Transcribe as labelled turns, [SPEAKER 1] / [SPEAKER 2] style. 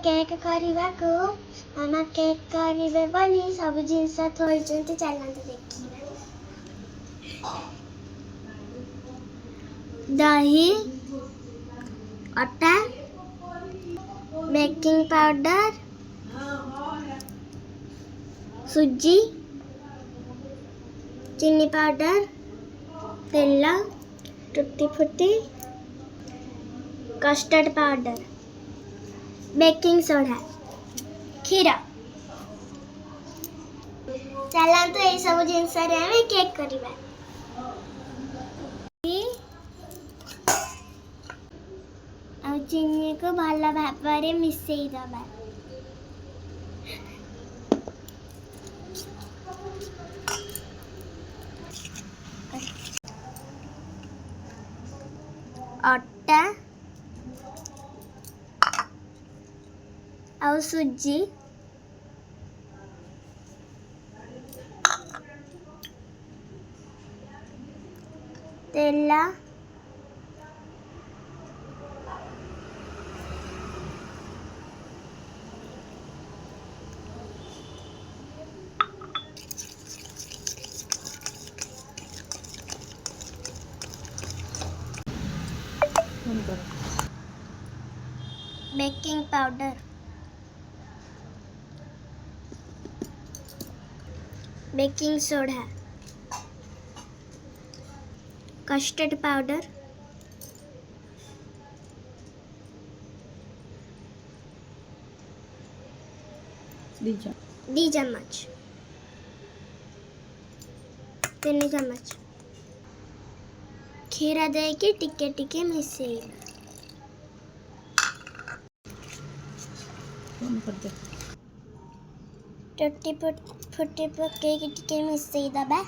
[SPEAKER 1] Cake କରିବାକୁ मामा cake करिवे बोली सब जिनस थोइचंती चलंती देखिबे। दही, अटा, बेकिंग पाउडर, सूजी, चीनी पाउडर, तेल, टूटी फूटी, कस्टर्ड पाउडर, बेकिंग सोडा, क्षीर। चलंतु ए सब जिनस रे हम केक करिबा। चीनी को भल भाव मिसई दबा। अटा और सूजी तेल baking powder baking soda custard powder दी चम्मच 3 चम्मच क्षीर देके टिके टिके मिसई टूटी फूटी पकई टिके मिसई दबा।